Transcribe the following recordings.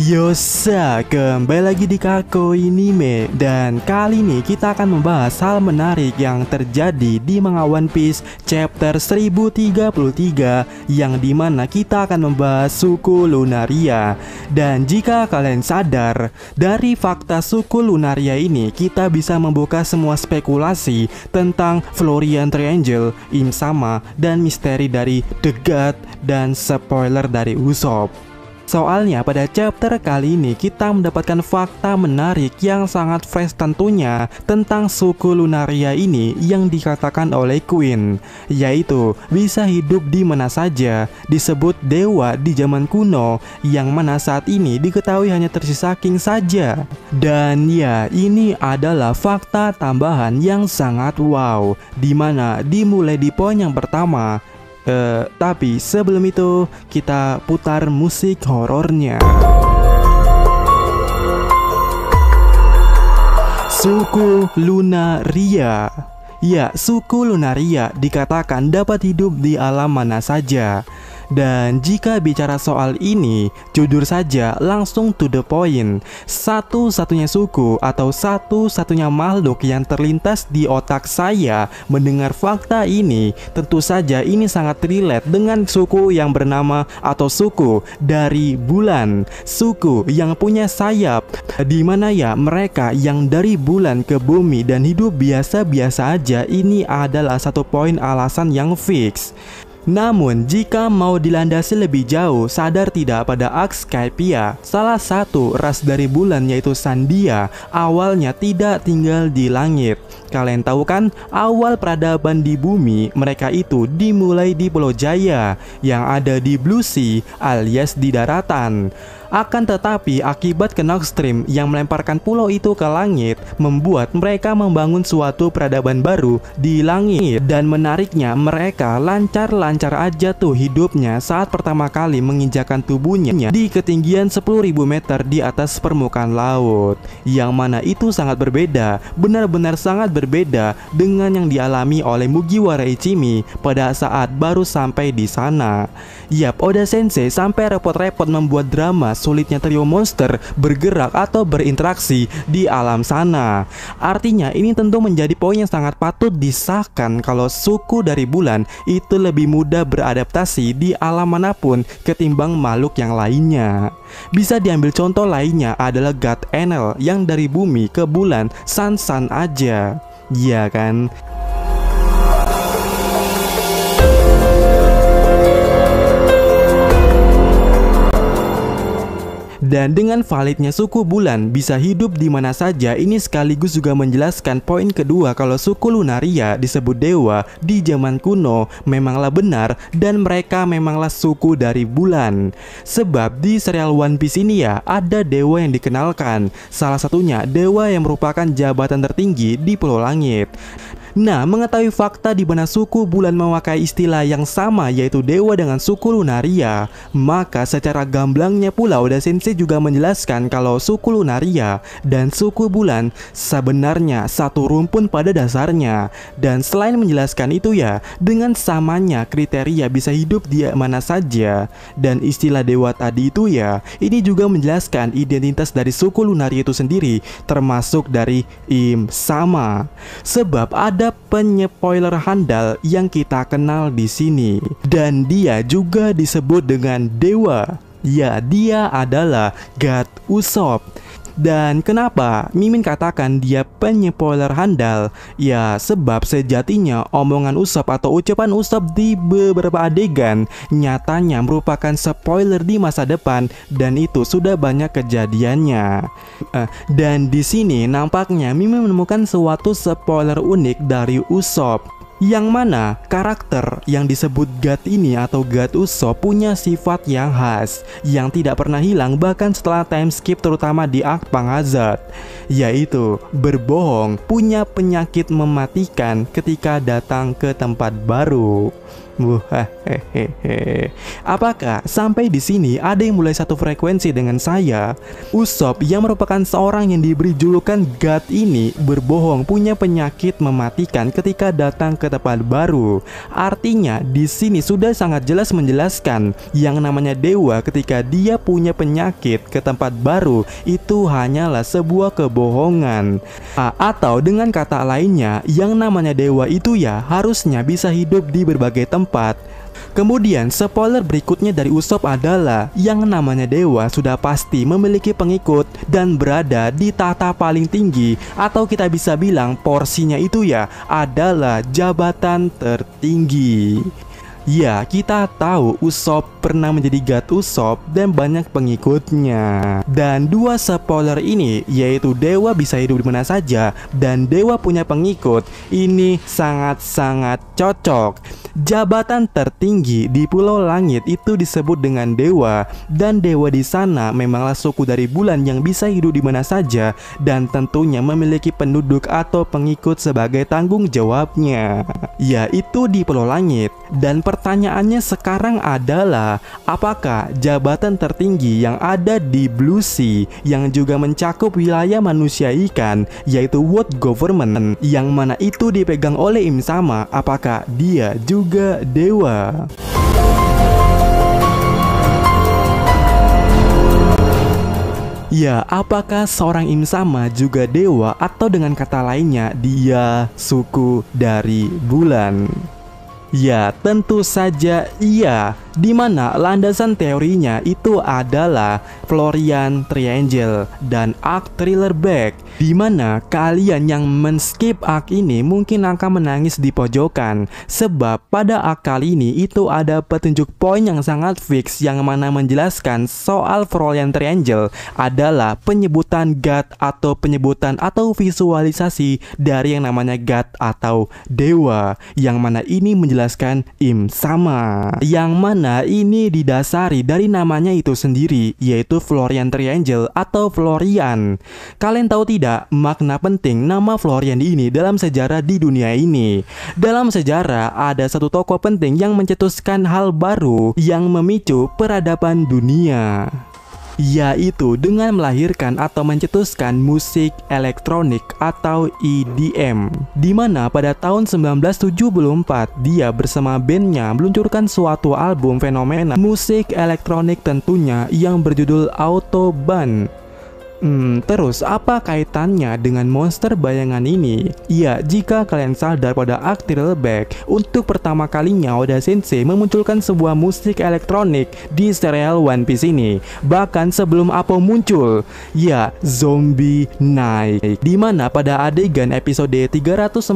Yosa, kembali lagi di Kakoinime. Dan kali ini kita akan membahas hal menarik yang terjadi di manga One Piece chapter 1033, yang dimana kita akan membahas suku Lunaria. Dan jika kalian sadar, dari fakta suku Lunaria ini kita bisa membuka semua spekulasi tentang Florian Triangle, Im-sama, dan misteri dari The God, dan spoiler dari Usopp. Soalnya pada chapter kali ini kita mendapatkan fakta menarik yang sangat fresh tentunya tentang suku Lunaria ini yang dikatakan oleh Queen, yaitu bisa hidup di mana saja, disebut dewa di zaman kuno, yang mana saat ini diketahui hanya tersisa King saja. Dan ya, ini adalah fakta tambahan yang sangat wow, dimana dimulai di poin yang pertama. Tapi sebelum itu kita putar musik horornya. Suku Lunaria. Ya, suku Lunaria dikatakan dapat hidup di alam mana saja. Dan jika bicara soal ini, jujur saja langsung to the point. Satu-satunya suku atau satu-satunya makhluk yang terlintas di otak saya mendengar fakta ini, tentu saja ini sangat relate dengan suku yang bernama atau suku dari bulan. Suku yang punya sayap, dimana ya mereka yang dari bulan ke bumi dan hidup biasa-biasa aja. Ini adalah satu poin alasan yang fix. Namun jika mau dilandasi lebih jauh, sadar tidak pada Skypia, salah satu ras dari bulan yaitu Sandia, awalnya tidak tinggal di langit. Kalian tahu kan, awal peradaban di bumi mereka itu dimulai di Pulau Jaya yang ada di Blue Sea alias di daratan. Akan tetapi akibat Knox Stream yang melemparkan pulau itu ke langit membuat mereka membangun suatu peradaban baru di langit. Dan menariknya, mereka lancar-lancar aja tuh hidupnya saat pertama kali menginjakan tubuhnya di ketinggian 10.000 meter di atas permukaan laut. Yang mana itu sangat berbeda, benar-benar sangat berbeda dengan yang dialami oleh Mugiwara Ichimi pada saat baru sampai di sana. Yap, Oda Sensei sampai repot-repot membuat drama sulitnya trio monster bergerak atau berinteraksi di alam sana. Artinya ini tentu menjadi poin yang sangat patut disahkan kalau suku dari bulan itu lebih mudah beradaptasi di alam manapun ketimbang makhluk yang lainnya. Bisa diambil contoh lainnya adalah God Enel yang dari bumi ke bulan san-san aja. Iya kan? Dan dengan validnya suku bulan bisa hidup di mana saja, ini sekaligus juga menjelaskan poin kedua kalau suku Lunaria disebut dewa di zaman kuno memanglah benar dan mereka memanglah suku dari bulan. Sebab di serial One Piece ini ya ada dewa yang dikenalkan, salah satunya dewa yang merupakan jabatan tertinggi di Pulau Langit. Nah, mengetahui fakta di mana suku bulan memakai istilah yang sama yaitu dewa dengan suku Lunaria, maka secara gamblangnya pula Oda Sensei juga menjelaskan kalau suku Lunaria dan suku bulan sebenarnya satu rumpun pada dasarnya. Dan selain menjelaskan itu ya, dengan samanya kriteria bisa hidup di mana saja dan istilah dewa tadi itu ya, ini juga menjelaskan identitas dari suku Lunaria itu sendiri, termasuk dari Im-sama. Sebab ada penyepoiler handal yang kita kenal di sini, dan dia juga disebut dengan dewa. Ya, dia adalah God Usopp. Dan kenapa Mimin katakan dia penyepoiler handal? Ya, sebab sejatinya omongan Usopp atau ucapan Usopp di beberapa adegan nyatanya merupakan spoiler di masa depan, dan itu sudah banyak kejadiannya. Dan di sini nampaknya Mimin menemukan suatu spoiler unik dari Usopp, yang mana karakter yang disebut God ini atau God Usopp punya sifat yang khas yang tidak pernah hilang bahkan setelah time skip, terutama di arc Panghazard, yaitu berbohong, punya penyakit mematikan ketika datang ke tempat baru. Apakah sampai di sini ada yang mulai satu frekuensi dengan saya? Usopp yang merupakan seorang yang diberi julukan God ini berbohong, punya penyakit mematikan ketika datang ke tempat baru. Artinya di sini sudah sangat jelas menjelaskan yang namanya dewa ketika dia punya penyakit ke tempat baru itu hanyalah sebuah kebohongan. Atau dengan kata lainnya, yang namanya dewa itu ya harusnya bisa hidup di berbagai tempat. Kemudian spoiler berikutnya dari Usopp adalah yang namanya dewa sudah pasti memiliki pengikut dan berada di tahta paling tinggi, atau kita bisa bilang porsinya itu ya adalah jabatan tertinggi. Ya, kita tahu Usopp pernah menjadi God Usopp dan banyak pengikutnya. Dan dua spoiler ini, yaitu dewa bisa hidup di mana saja dan dewa punya pengikut, ini sangat-sangat cocok. Jabatan tertinggi di Pulau Langit itu disebut dengan dewa, dan dewa di sana memanglah suku dari bulan yang bisa hidup di mana saja dan tentunya memiliki penduduk atau pengikut sebagai tanggung jawabnya, yaitu di Pulau Langit. Dan pertanyaannya sekarang adalah, apakah jabatan tertinggi yang ada di Blue Sea yang juga mencakup wilayah manusia ikan, yaitu World Government, yang mana itu dipegang oleh Im Sama, apakah dia juga dewa? Ya, apakah seorang Im Sama juga dewa, atau dengan kata lainnya dia suku dari bulan? Ya, tentu saja iya. Dimana landasan teorinya itu adalah Florian Triangle dan arc Thriller Back. Dimana kalian yang men-skip arc ini mungkin akan menangis di pojokan, sebab pada arc kali ini itu ada petunjuk poin yang sangat fix yang mana menjelaskan soal Florian Triangle adalah penyebutan God atau visualisasi dari yang namanya God atau dewa, yang mana ini menjelaskan Im Sama, yang mana ini didasari dari namanya itu sendiri, yaitu Florian Triangle atau Florian. Kalian tahu tidak makna penting nama Florian ini dalam sejarah di dunia ini? Dalam sejarah ada satu tokoh penting yang mencetuskan hal baru yang memicu peradaban dunia, yaitu dengan melahirkan atau mencetuskan musik elektronik atau EDM, dimana pada tahun 1974 dia bersama bandnya meluncurkan suatu album fenomena musik elektronik tentunya yang berjudul Autobahn. Terus apa kaitannya dengan monster bayangan ini? Ya, jika kalian sadar pada arc Thriller Back, untuk pertama kalinya Oda Sensei memunculkan sebuah musik elektronik di serial One Piece ini. Bahkan sebelum Apo muncul, ya, Zombie Night. Dimana pada adegan episode 344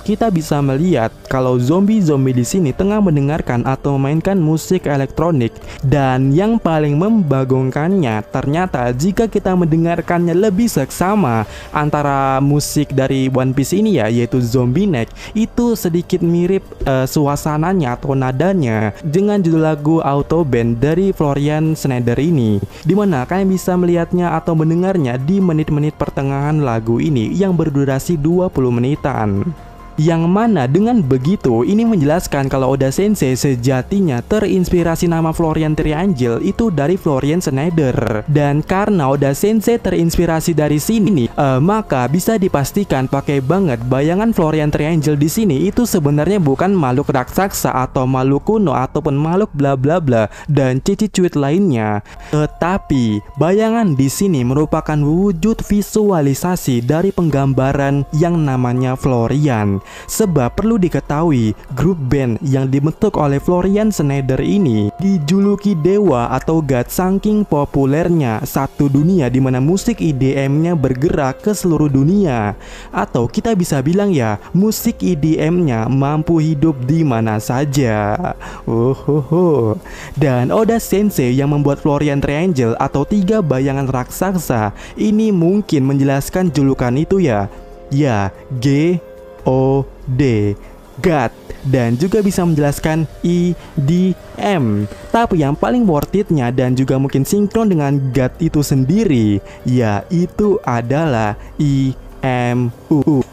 kita bisa melihat kalau zombie-zombie di sini tengah mendengarkan atau memainkan musik elektronik. Dan yang paling membagongkannya, ternyata jika kita mendengarkannya lebih seksama antara musik dari One Piece ini ya, yaitu Zombie Night, itu sedikit mirip suasananya atau nadanya dengan judul lagu Autobahn dari Florian Schneider ini, dimana kalian bisa melihatnya atau mendengarnya di menit-menit pertengahan lagu ini yang berdurasi 20 menitan. Yang mana dengan begitu ini menjelaskan kalau Oda Sensei sejatinya terinspirasi nama Florian Triangle itu dari Florian Schneider. Dan karena Oda Sensei terinspirasi dari sini, maka bisa dipastikan pakai banget bayangan Florian Triangle di sini itu sebenarnya bukan makhluk raksasa atau makhluk kuno ataupun makhluk bla bla bla dan cici-cuit lainnya, tetapi bayangan di sini merupakan wujud visualisasi dari penggambaran yang namanya Florian. Sebab perlu diketahui, grup band yang dibentuk oleh Florian Schneider ini dijuluki dewa atau god saking populernya satu dunia, dimana musik EDM-nya bergerak ke seluruh dunia. Atau kita bisa bilang ya, musik EDM-nya mampu hidup di mana saja. Dan Oda Sensei yang membuat Florian Triangle atau tiga bayangan raksasa ini mungkin menjelaskan julukan itu ya, God, God, dan juga bisa menjelaskan EDM. Tapi yang paling worth it-nya dan juga mungkin sinkron dengan God itu sendiri, yaitu adalah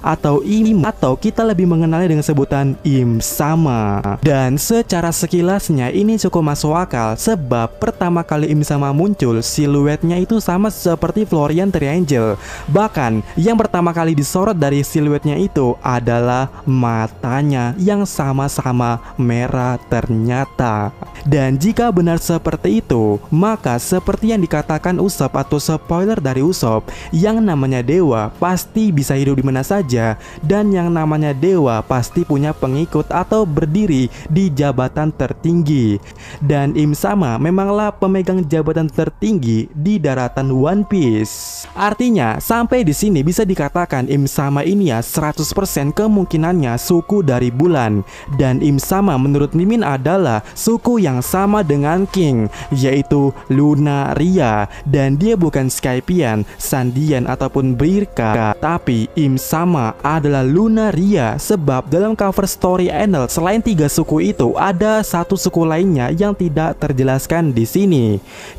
atau atau kita lebih mengenalnya dengan sebutan Im Sama. Dan secara sekilasnya ini cukup masuk akal, sebab pertama kali Im Sama muncul siluetnya itu sama seperti Florian Triangle. Bahkan yang pertama kali disorot dari siluetnya itu adalah matanya yang sama-sama merah ternyata. Dan jika benar seperti itu, maka seperti yang dikatakan Usopp atau spoiler dari Usopp, yang namanya dewa pasti bisa hidup di mana saja, dan yang namanya dewa pasti punya pengikut atau berdiri di jabatan tertinggi. Dan Im Sama memanglah pemegang jabatan tertinggi di daratan One Piece. Artinya sampai di sini bisa dikatakan Im Sama ini ya 100% kemungkinannya suku dari bulan. Dan Im Sama menurut Mimin adalah suku yang sama dengan King, yaitu Lunaria. Dan dia bukan Skypiea, Sandian ataupun Birka, tapi Im Sama adalah Lunaria. Sebab dalam cover story Enel, selain 3 suku itu ada satu suku lainnya yang tidak terjelaskan di sini.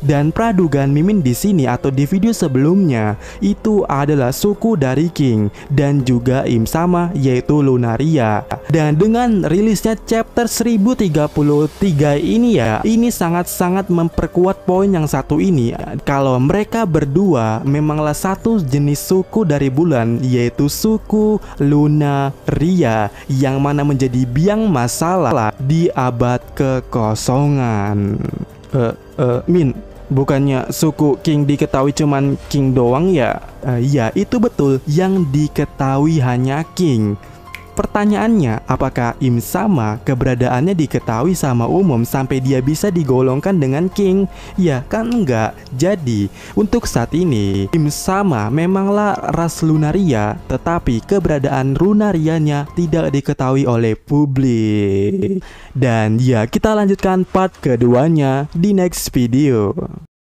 Dan pradugaan Mimin di sini atau di video sebelumnya itu adalah suku dari King dan juga Im Sama, yaitu Lunaria. Dan dengan rilisnya chapter 1033 ini ya, ini sangat-sangat memperkuat poin yang satu ini, kalau mereka berdua memanglah satu jenis suku dari bulan, yaitu suku Lunaria, yang mana menjadi biang masalah di abad kekosongan. Min, bukannya suku King diketahui cuman King doang ya? Ya, itu betul, yang diketahui hanya King. Pertanyaannya, apakah Im Sama keberadaannya diketahui sama umum sampai dia bisa digolongkan dengan King? Ya kan enggak. Jadi untuk saat ini Im Sama memanglah ras Lunaria, tetapi keberadaan Lunarianya tidak diketahui oleh publik. Dan ya, kita lanjutkan part keduanya di next video.